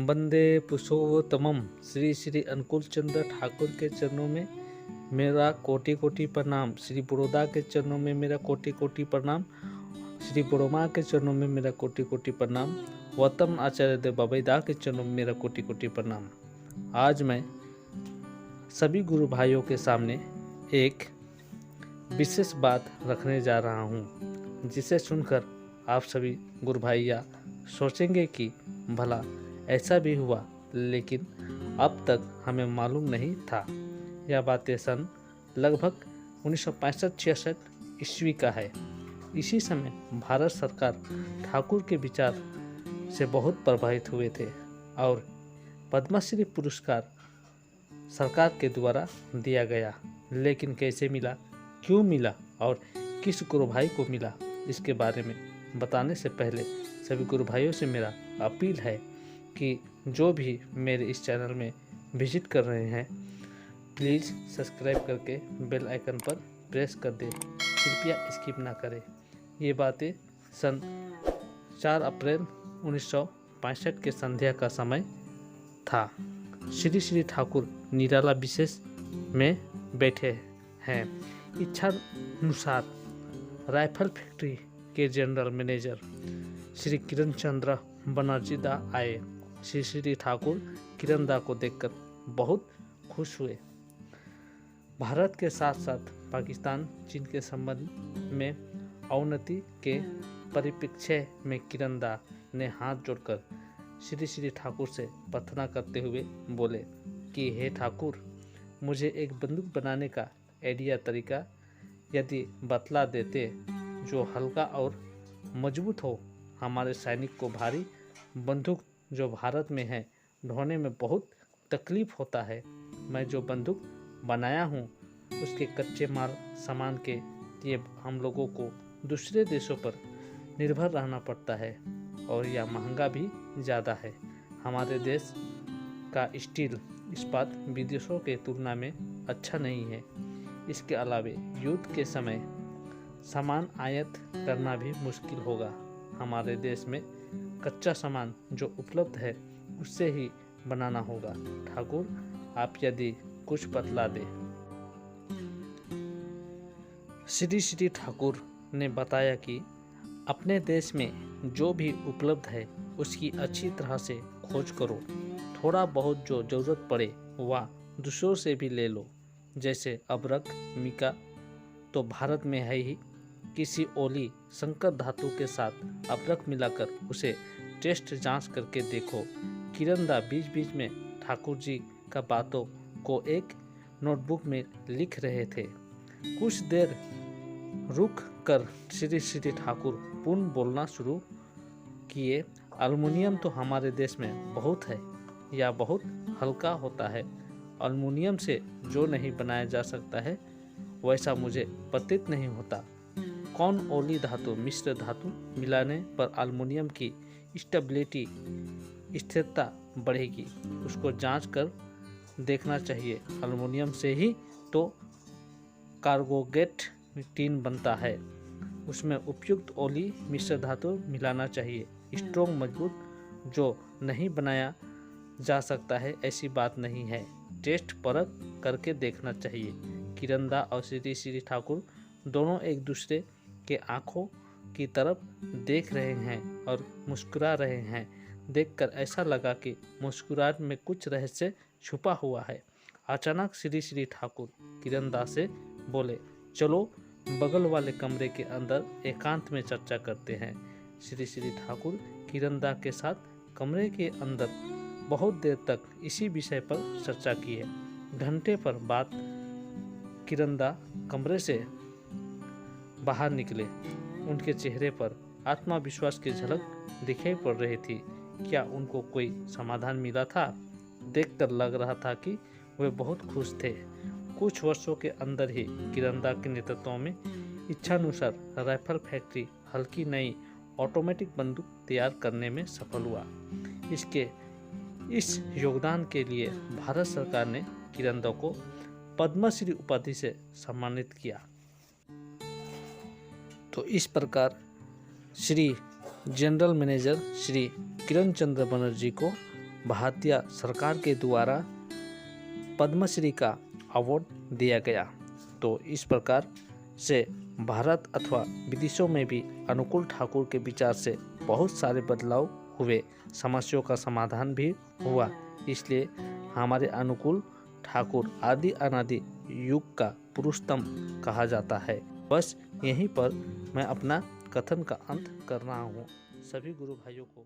वंदे पुरुषोत्तमम श्री श्री अनुकूल चंद्र ठाकुर के चरणों में मेरा कोटि कोटि प्रणाम। श्री बड़ौदा के चरणों में मेरा कोटि कोटि प्रणाम। श्री बड़ोमा के चरणों में मेरा कोटि कोटि प्रणाम। गौतम आचार्य देव बाबैदा के चरणों में मेरा कोटि कोटि प्रणाम। आज मैं सभी गुरु भाइयों के सामने एक विशेष बात रखने जा रहा हूँ, जिसे सुनकर आप सभी गुरु भाइया सोचेंगे कि भला ऐसा भी हुआ, लेकिन अब तक हमें मालूम नहीं था। यह बातें सन लगभग 1965-66 ईस्वी का है। इसी समय भारत सरकार ठाकुर के विचार से बहुत प्रभावित हुए थे और पद्मश्री पुरस्कार सरकार के द्वारा दिया गया। लेकिन कैसे मिला, क्यों मिला और किस गुरु भाई को मिला, इसके बारे में बताने से पहले सभी गुरु भाइयों से मेरा अपील है कि जो भी मेरे इस चैनल में विजिट कर रहे हैं, प्लीज़ सब्सक्राइब करके बेल आइकन पर प्रेस कर दें। कृपया स्किप ना करें। ये बातें सन 4 अप्रैल 1965 के संध्या का समय था। श्री श्री ठाकुर निराला विशेष में बैठे हैं। इच्छा अनुसार राइफल फैक्ट्री के जनरल मैनेजर श्री किरण चंद्र बनर्जी दा आए। श्री श्री ठाकुर किरण दा को देखकर बहुत खुश हुए। भारत के साथ साथ पाकिस्तान चीन के संबंध में अवनति के परिप्रेक्ष्य में किरण दा ने हाथ जोड़कर श्री श्री ठाकुर से प्रार्थना करते हुए बोले कि हे ठाकुर, मुझे एक बंदूक बनाने का आइडिया तरीका यदि बतला देते जो हल्का और मजबूत हो। हमारे सैनिक को भारी बंदूक जो भारत में है ढोने में बहुत तकलीफ होता है। मैं जो बंदूक बनाया हूँ उसके कच्चे माल सामान के लिए हम लोगों को दूसरे देशों पर निर्भर रहना पड़ता है और यह महंगा भी ज़्यादा है। हमारे देश का स्टील इस्पात विदेशों के तुलना में अच्छा नहीं है। इसके अलावा युद्ध के समय सामान आयात करना भी मुश्किल होगा। हमारे देश में कच्चा सामान जो उपलब्ध है उससे ही बनाना होगा। ठाकुर, आप यदि कुछ बतला दे। श्री श्री ठाकुर ने बताया कि अपने देश में जो भी उपलब्ध है उसकी अच्छी तरह से खोज करो। थोड़ा बहुत जो ज़रूरत पड़े वह दूसरों से भी ले लो। जैसे अबरक मिका तो भारत में है ही। किसी ओली संकर धातु के साथ अबरक मिलाकर उसे टेस्ट जांच करके देखो। किरण दा बीच बीच में ठाकुर जी का बातों को एक नोटबुक में लिख रहे थे। कुछ देर रुक कर श्री श्री ठाकुर पुनः बोलना शुरू किए। एल्युमिनियम तो हमारे देश में बहुत है, या बहुत हल्का होता है। एल्युमिनियम से जो नहीं बनाया जा सकता है वैसा मुझे प्रतीत नहीं होता। कौन ओली धातु मिश्र धातु मिलाने पर एल्युमिनियम की स्टेबिलिटी स्थिरता बढ़ेगी, उसको जांच कर देखना चाहिए। एल्युमिनियम से ही तो कार्बोगेट टीन बनता है, उसमें उपयुक्त ओली मिश्र धातु मिलाना चाहिए। स्ट्रोंग मजबूत जो नहीं बनाया जा सकता है ऐसी बात नहीं है, टेस्ट परख करके देखना चाहिए। किरण दा और श्री श्री ठाकुर दोनों एक दूसरे के आंखों की तरफ देख रहे हैं और मुस्कुरा रहे हैं। देखकर ऐसा लगा कि मुस्कुराहट में कुछ रहस्य छुपा हुआ है। अचानक श्री श्री ठाकुर किरण दा से बोले, चलो बगल वाले कमरे के अंदर एकांत में चर्चा करते हैं। श्री श्री ठाकुर किरण दा के साथ कमरे के अंदर बहुत देर तक इसी विषय पर चर्चा की है। घंटे पर बाद किरण दा कमरे से बाहर निकले। उनके चेहरे पर आत्मविश्वास की झलक दिखाई पड़ रही थी। क्या उनको कोई समाधान मिला था? देखकर लग रहा था कि वे बहुत खुश थे। कुछ वर्षों के अंदर ही किरण दा के नेतृत्व में इच्छानुसार राइफल फैक्ट्री हल्की नई ऑटोमेटिक बंदूक तैयार करने में सफल हुआ। इस योगदान के लिए भारत सरकार ने किरण दा को पद्मश्री उपाधि से सम्मानित किया। तो इस प्रकार श्री जनरल मैनेजर श्री किरण चंद्र बनर्जी को भारतीय सरकार के द्वारा पद्मश्री का अवार्ड दिया गया। तो इस प्रकार से भारत अथवा विदेशों में भी अनुकूल ठाकुर के विचार से बहुत सारे बदलाव हुए, समस्याओं का समाधान भी हुआ। इसलिए हमारे अनुकूल ठाकुर आदि अनादि युग का पुरुषोत्तम कहा जाता है। बस यहीं पर मैं अपना कथन का अंत कर रहा हूँ। सभी गुरु भाइयों को